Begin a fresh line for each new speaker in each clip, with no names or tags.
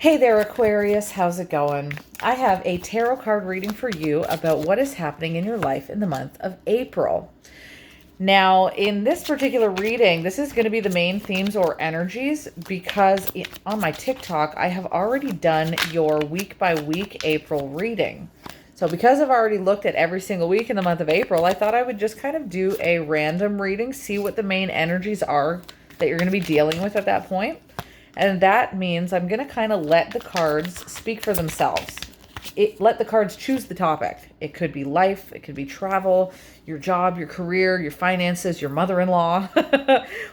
Hey there, Aquarius. How's it going? I have a tarot card reading for you about what is happening in your life in the month of April. Now, in this particular reading, this is going to be the main themes or energies because on my TikTok, I have already done your week by week April reading. So because I've already looked at every single week in the month of April, I thought I would just kind of do a random reading, see what the main energies are that you're going to be dealing with at that point. And that means I'm going to kind of let the cards speak for themselves. Let the cards choose the topic. It could be life, it could be travel, your job, your career, your finances, your mother-in-law.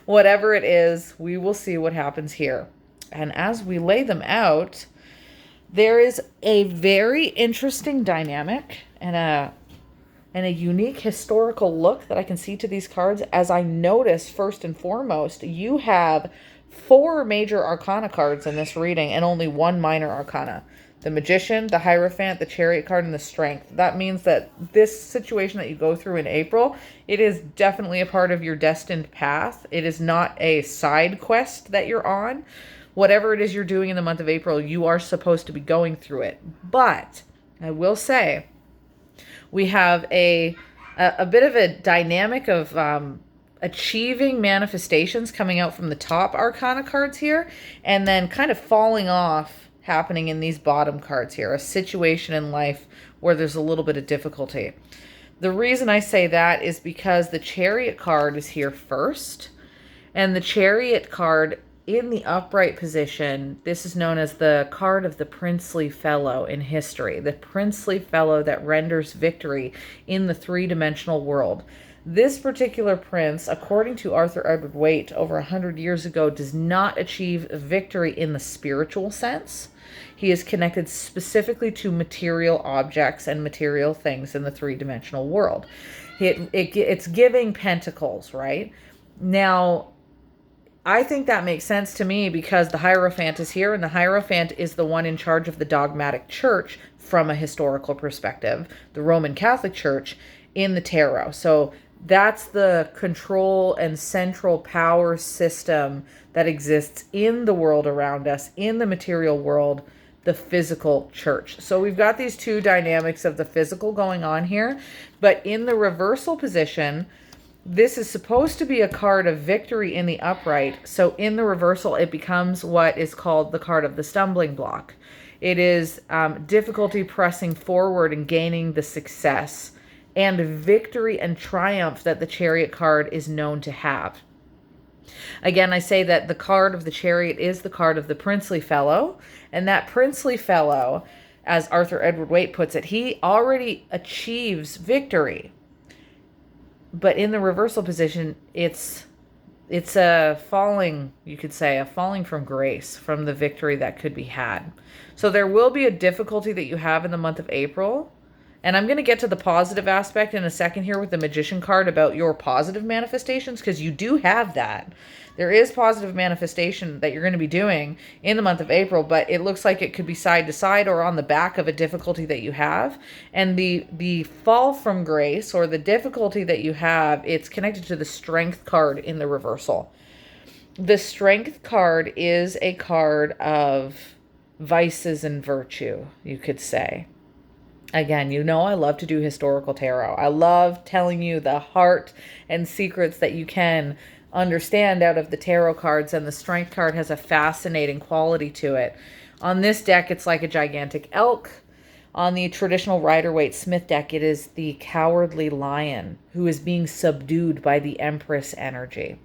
Whatever it is, we will see what happens here. And as we lay them out, there is a very interesting dynamic and a unique historical look that I can see to these cards as I notice, first and foremost, you have 4 major arcana cards in this reading and only 1 minor arcana. The Magician, the Hierophant, the Chariot card, and the Strength. That means that this situation that you go through in April, it is definitely a part of your destined path. It is not a side quest that you're on. Whatever it is you're doing in the month of April, you are supposed to be going through it. But I will say, we have a bit of a dynamic of achieving manifestations coming out from the top arcana cards here, and then kind of falling off happening in these bottom cards here. A situation in life where there's a little bit of difficulty. The reason I say that is because the Chariot card is here first, and the Chariot card in the upright position, this is known as the card of the princely fellow in history, the princely fellow that renders victory in the three-dimensional world. This particular prince, according to Arthur Edward Waite over 100 years ago, does not achieve victory in the spiritual sense. He is connected specifically to material objects and material things in the three-dimensional world. It's giving pentacles, right? Now, I think that makes sense to me because the Hierophant is here, and the Hierophant is the one in charge of the dogmatic church from a historical perspective, the Roman Catholic Church in the tarot. So that's the control and central power system that exists in the world around us, in the material world, the physical church. So we've got these two dynamics of the physical going on here, but in the reversal position, this is supposed to be a card of victory in the upright. So in the reversal, it becomes what is called the card of the stumbling block. It is difficulty pressing forward and gaining the success and victory and triumph that the Chariot card is known to have. Again, I say that the card of the Chariot is the card of the princely fellow, and that princely fellow, as Arthur Edward Waite puts it, he already achieves victory. But in the reversal position, it's a falling, you could say, a falling from grace, from the victory that could be had. So there will be a difficulty that you have in the month of April. And I'm going to get to the positive aspect in a second here with the Magician card about your positive manifestations, because you do have that. There is positive manifestation that you're going to be doing in the month of April, but it looks like it could be side to side or on the back of a difficulty that you have. And the fall from grace, or the difficulty that you have, it's connected to the Strength card in the reversal. The Strength card is a card of vices and virtue, you could say. Again, you know I love to do historical tarot. I love telling you the heart and secrets that you can understand out of the tarot cards, and the Strength card has a fascinating quality to it. On this deck, it's like a gigantic elk. On the traditional Rider-Waite-Smith deck, it is the Cowardly Lion who is being subdued by the Empress energy.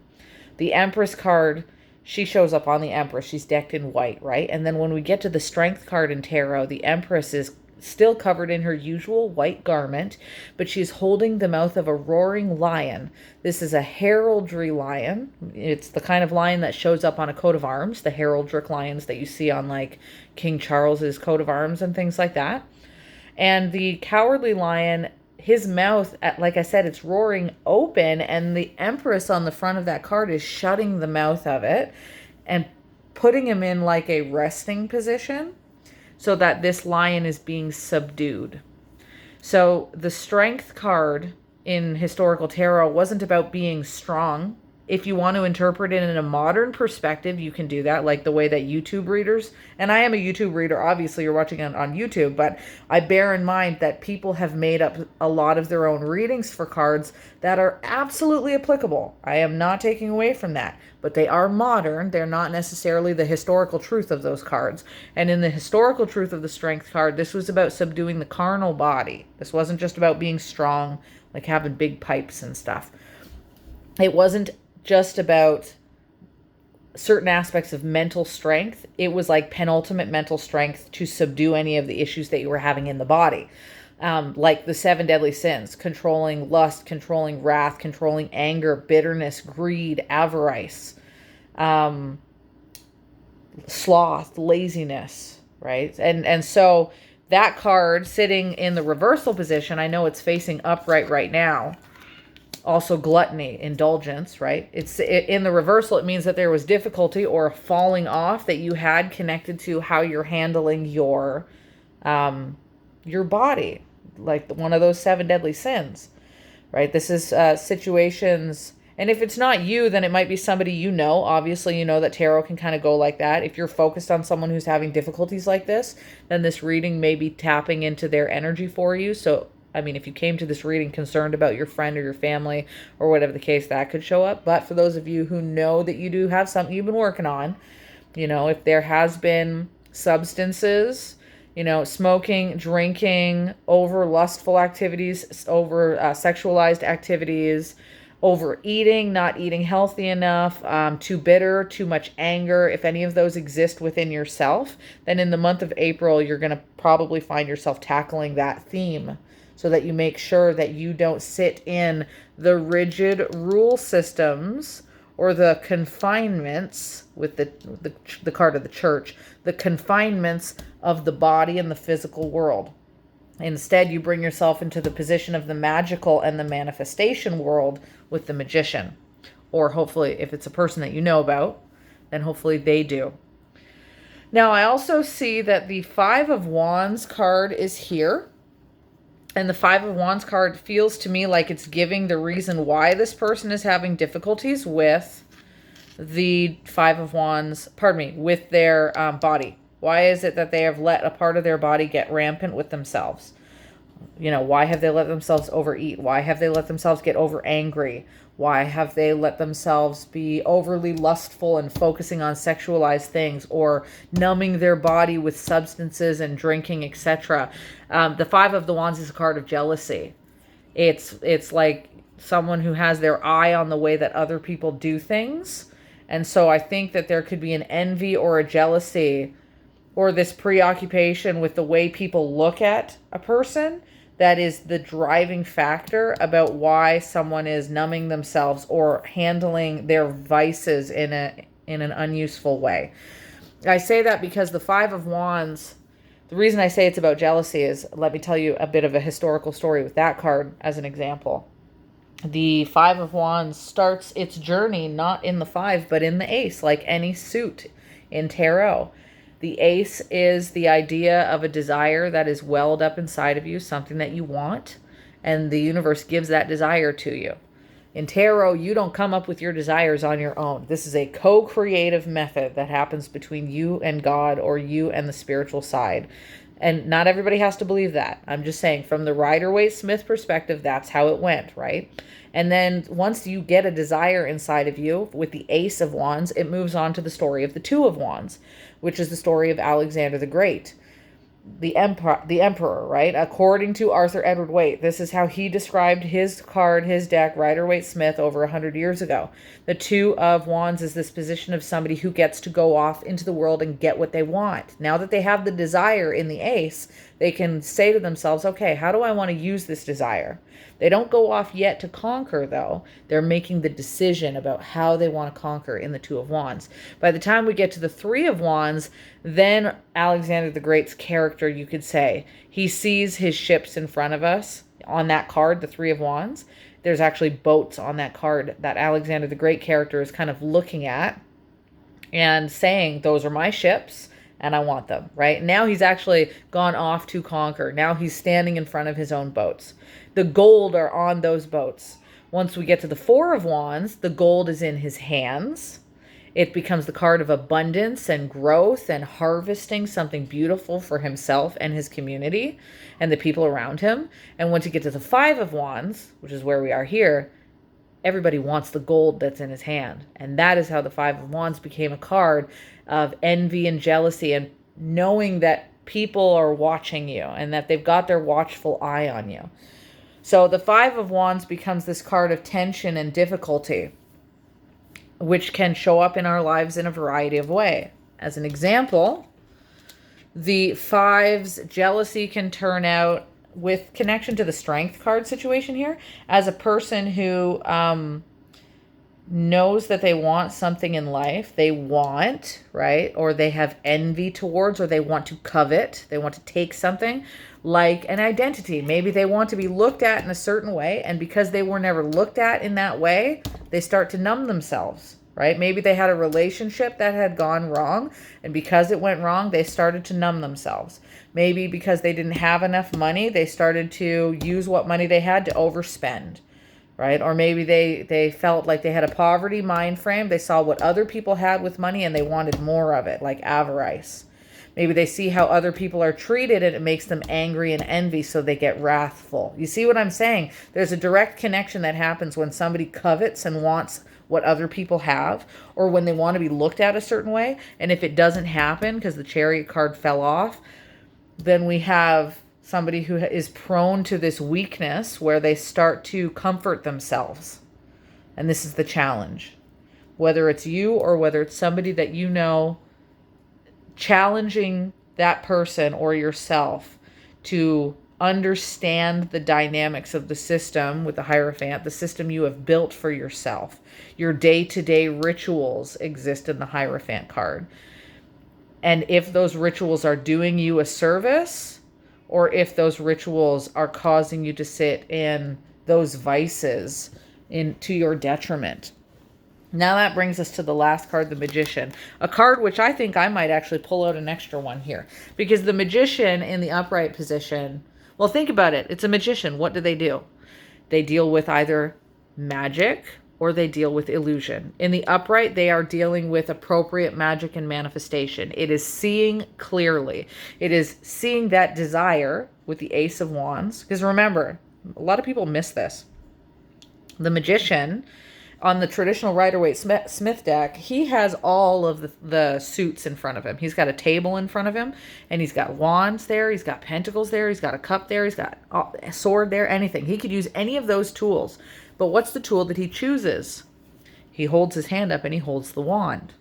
The Empress card, she shows up on the Empress. She's decked in white, right? And then when we get to the Strength card in tarot, the Empress is still covered in her usual white garment, but she's holding the mouth of a roaring lion. This is a heraldry lion. It's the kind of lion that shows up on a coat of arms, the heraldic lions that you see on like King Charles's coat of arms and things like that. And the Cowardly Lion, his mouth, like I said, it's roaring open, and the Empress on the front of that card is shutting the mouth of it and putting him in like a resting position, so that this lion is being subdued. So the Strength card in historical tarot wasn't about being strong. If you want to interpret it in a modern perspective, you can do that, like the way that YouTube readers, and I am a YouTube reader, obviously you're watching on YouTube, but I bear in mind that people have made up a lot of their own readings for cards that are absolutely applicable. I am not taking away from that, but they are modern. They're not necessarily the historical truth of those cards. And in the historical truth of the Strength card, this was about subduing the carnal body. This wasn't just about being strong, like having big pipes and stuff. It wasn't just about certain aspects of mental strength. It was like penultimate mental strength to subdue any of the issues that you were having in the body. Like the 7 deadly sins: controlling lust, controlling wrath, controlling anger, bitterness, greed, avarice, sloth, laziness, right? And so that card sitting in the reversal position, I know it's facing upright right now. Also gluttony, indulgence, right? In the reversal, it means that there was difficulty or a falling off that you had connected to how you're handling your body, like one of those 7 deadly sins, right? This is situations, and if it's not you, then it might be somebody you know. Obviously, you know that tarot can kind of go like that. If you're focused on someone who's having difficulties like this, then this reading may be tapping into their energy for you. So I mean, if you came to this reading concerned about your friend or your family or whatever the case, that could show up. But for those of you who know that you do have something you've been working on, if there has been substances, smoking, drinking, over lustful activities, over sexualized activities, overeating, not eating healthy enough, too bitter, too much anger, if any of those exist within yourself, then in the month of April, you're going to probably find yourself tackling that theme, so that you make sure that you don't sit in the rigid rule systems or the confinements with the card of the church, the confinements of the body and the physical world. Instead, you bring yourself into the position of the magical and the manifestation world with the magician. Or hopefully, if it's a person that you know about, then hopefully they do. Now, I also see that the 5 of Wands card is here. And the 5 of Wands card feels to me like it's giving the reason why this person is having difficulties with the 5 of Wands, with their body. Why is it that they have let a part of their body get rampant with themselves? Why have they let themselves overeat? Why have they let themselves get over angry? Why have they let themselves be overly lustful and focusing on sexualized things, or numbing their body with substances and drinking, etc.? The 5 of the Wands is a card of jealousy. It's like someone who has their eye on the way that other people do things. And so I think that there could be an envy or a jealousy or this preoccupation with the way people look at a person that is the driving factor about why someone is numbing themselves or handling their vices in an unuseful way. I say that because the 5 of Wands, the reason I say it's about jealousy is, let me tell you a bit of a historical story with that card as an example. The 5 of Wands starts its journey not in the 5, but in the ace, like any suit in tarot. The ace is the idea of a desire that is welled up inside of you, something that you want, and the universe gives that desire to you. In tarot, you don't come up with your desires on your own. This is a co-creative method that happens between you and God, or you and the spiritual side. And not everybody has to believe that. I'm just saying, from the Rider-Waite-Smith perspective, that's how it went, right? And then once you get a desire inside of you with the Ace of Wands, it moves on to the story of the 2 of Wands, which is the story of Alexander the Great, the emperor, right? According to Arthur Edward Waite, this is how he described his card, his deck, Rider-Waite-Smith, over 100 years ago. The 2 of Wands is this position of somebody who gets to go off into the world and get what they want. Now that they have the desire in the ace, they can say to themselves, okay, how do I want to use this desire? They don't go off yet to conquer, though. They're making the decision about how they want to conquer in the 2 of Wands. By the time we get to the 3 of Wands, then Alexander the Great's character, you could say, he sees his ships in front of us on that card, the 3 of Wands. There's actually boats on that card that Alexander the Great character is kind of looking at and saying, those are my ships and I want them, right? Now he's actually gone off to conquer. Now he's standing in front of his own boats. The gold are on those boats. Once we get to the Four of Wands, the gold is in his hands. It becomes the card of abundance and growth and harvesting something beautiful for himself and his community and the people around him. And once you get to the Five of Wands, which is where we are here, everybody wants the gold that's in his hand. And that is how the Five of Wands became a card of envy and jealousy and knowing that people are watching you and that they've got their watchful eye on you. So the Five of Wands becomes this card of tension and difficulty, which can show up in our lives in a variety of ways. As an example, the Five's jealousy can turn out with connection to the Strength card situation here as a person who knows that they want something in life. They want, right? Or they have envy towards, or they want to covet. They want to take something like an identity. Maybe they want to be looked at in a certain way. And because they were never looked at in that way, they start to numb themselves, right? Maybe they had a relationship that had gone wrong. And because it went wrong, they started to numb themselves. Maybe because they didn't have enough money, they started to use what money they had to overspend, right? Or maybe they felt like they had a poverty mind frame. They saw what other people had with money and they wanted more of it, like avarice. Maybe they see how other people are treated and it makes them angry and envy, so they get wrathful. You see what I'm saying? There's a direct connection that happens when somebody covets and wants what other people have, or when they want to be looked at a certain way. And if it doesn't happen because the Chariot card fell off, then we have somebody who is prone to this weakness where they start to comfort themselves. And this is the challenge. Whether it's you or whether it's somebody that you know, challenging that person or yourself to understand the dynamics of the system with the Hierophant, the system you have built for yourself. Your day-to-day rituals exist in the Hierophant card. And if those rituals are doing you a service, or if those rituals are causing you to sit in those vices to your detriment. Now that brings us to the last card, the Magician. A card which I think I might actually pull out an extra one here. Because the Magician in the upright position, well, think about it. It's a magician. What do? They deal with either magic or they deal with illusion. In the upright, they are dealing with appropriate magic and manifestation. It is seeing clearly. It is seeing that desire with the Ace of Wands. Because remember, a lot of people miss this. The Magician, on the traditional Rider-Waite-Smith deck, he has all of the suits in front of him. He's got a table in front of him, and he's got wands there, he's got pentacles there, he's got a cup there, he's got a sword there, anything. He could use any of those tools. But what's the tool that he chooses? He holds his hand up and he holds the wand.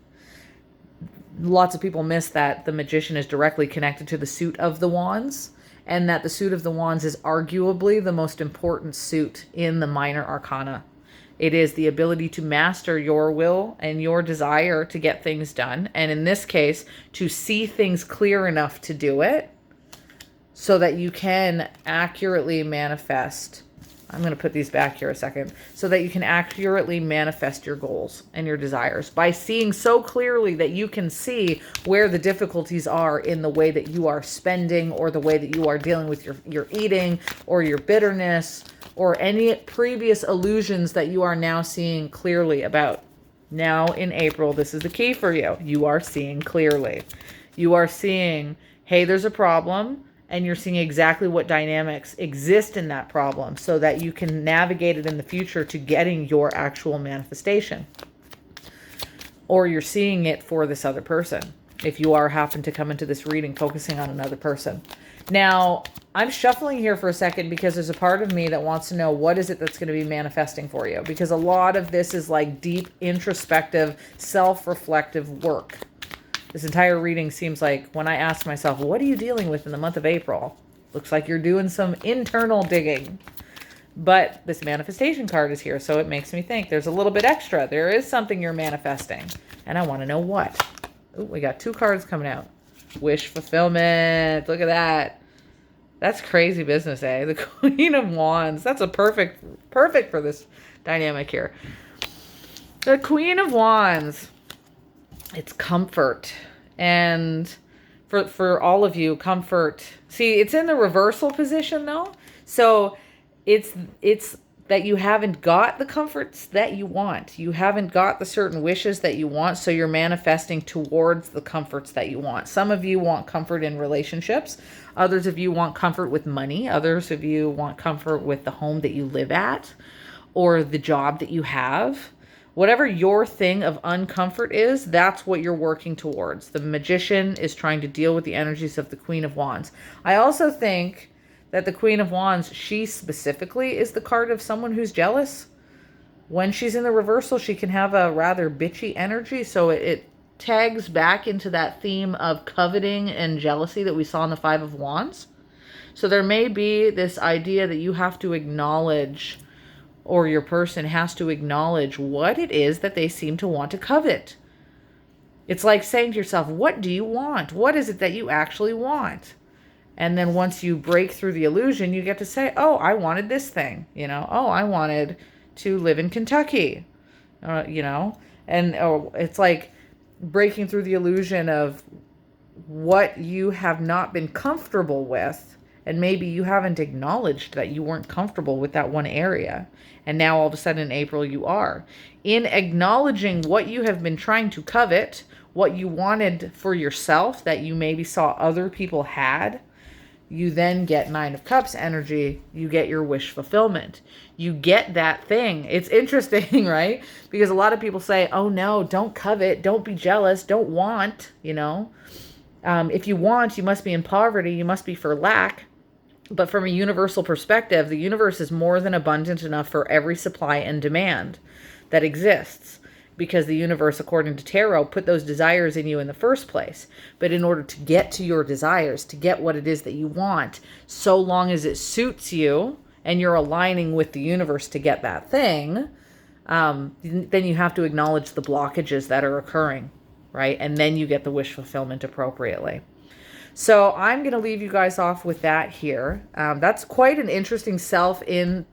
Lots of people miss that the Magician is directly connected to the suit of the wands, and that the suit of the wands is arguably the most important suit in the minor arcana. It is the ability to master your will and your desire to get things done. And in this case, to see things clear enough to do it so that you can accurately manifest. I'm going to put these back here a second. So that you can accurately manifest your goals and your desires by seeing so clearly that you can see where the difficulties are in the way that you are spending, or the way that you are dealing with your eating, or your bitterness, or any previous illusions that you are now seeing clearly about. Now in April, this is the key for you. You are seeing clearly. You are seeing, hey, there's a problem, and you're seeing exactly what dynamics exist in that problem so that you can navigate it in the future to getting your actual manifestation. Or you're seeing it for this other person, if you happen to come into this reading focusing on another person. Now, I'm shuffling here for a second because there's a part of me that wants to know what is it that's going to be manifesting for you. Because a lot of this is like deep, introspective, self-reflective work. This entire reading seems like when I ask myself, what are you dealing with in the month of April? Looks like you're doing some internal digging. But this manifestation card is here, so it makes me think there's a little bit extra. There is something you're manifesting, and I want to know what. Ooh, we got 2 cards coming out. Wish fulfillment. Look at that. That's crazy business, eh? The Queen of Wands. That's a perfect for this dynamic here. The Queen of Wands. It's comfort. And for all of you, comfort. See, it's in the reversal position though. So it's that you haven't got the comforts that you want. You haven't got the certain wishes that you want, so you're manifesting towards the comforts that you want. Some of you want comfort in relationships. Others of you want comfort with money. Others of you want comfort with the home that you live at or the job that you have. Whatever your thing of uncomfort is, that's what you're working towards. The Magician is trying to deal with the energies of the Queen of Wands. I also think that the Queen of Wands, she specifically is the card of someone who's jealous. When she's in the reversal, she can have a rather bitchy energy. So it tags back into that theme of coveting and jealousy that we saw in the Five of Wands. So there may be this idea that you have to acknowledge, or your person has to acknowledge what it is that they seem to want to covet. It's like saying to yourself, what do you want? What is it that you actually want? And then once you break through the illusion, you get to say, oh, I wanted this thing, oh, I wanted to live in Kentucky, and it's like breaking through the illusion of what you have not been comfortable with. And maybe you haven't acknowledged that you weren't comfortable with that one area. And now all of a sudden in April you are. In acknowledging what you have been trying to covet, what you wanted for yourself that you maybe saw other people had, you then get Nine of Cups energy. You get your wish fulfillment. You get that thing. It's interesting, right? Because a lot of people say, oh no, don't covet, don't be jealous, don't want, if you want, you must be in poverty, you must be for lack. But from a universal perspective, the universe is more than abundant enough for every supply and demand that exists. Because the universe, according to tarot, put those desires in you in the first place. But in order to get to your desires, to get what it is that you want, so long as it suits you and you're aligning with the universe to get that thing, then you have to acknowledge the blockages that are occurring, right? And then you get the wish fulfillment appropriately. So I'm going to leave you guys off with that here. That's quite an interesting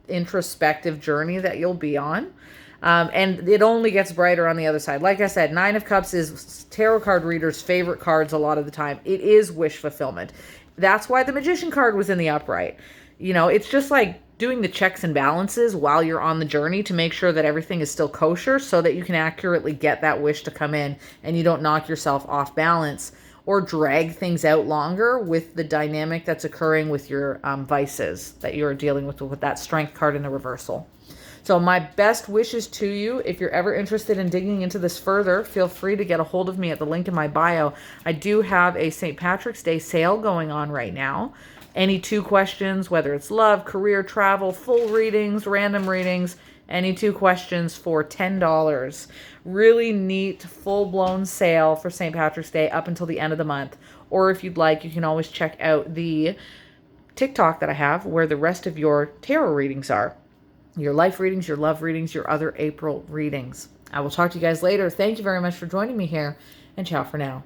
introspective journey that you'll be on. And it only gets brighter on the other side. Like I said, Nine of Cups is tarot card readers' favorite cards a lot of the time. It is wish fulfillment. That's why the Magician card was in the upright. It's just like doing the checks and balances while you're on the journey to make sure that everything is still kosher so that you can accurately get that wish to come in and you don't knock yourself off balance or drag things out longer with the dynamic that's occurring with your vices that you're dealing with that Strength card in the reversal. So my best wishes to you. If you're ever interested in digging into this further, feel free to get a hold of me at the link in my bio. I do have a St. Patrick's Day sale going on right now. Any 2 questions, whether it's love, career, travel, full readings, random readings, any 2 questions for $10. Really neat, full-blown sale for St. Patrick's Day up until the end of the month. Or if you'd like, you can always check out the TikTok that I have where the rest of your tarot readings are. Your life readings, your love readings, your other April readings. I will talk to you guys later. Thank you very much for joining me here, and ciao for now.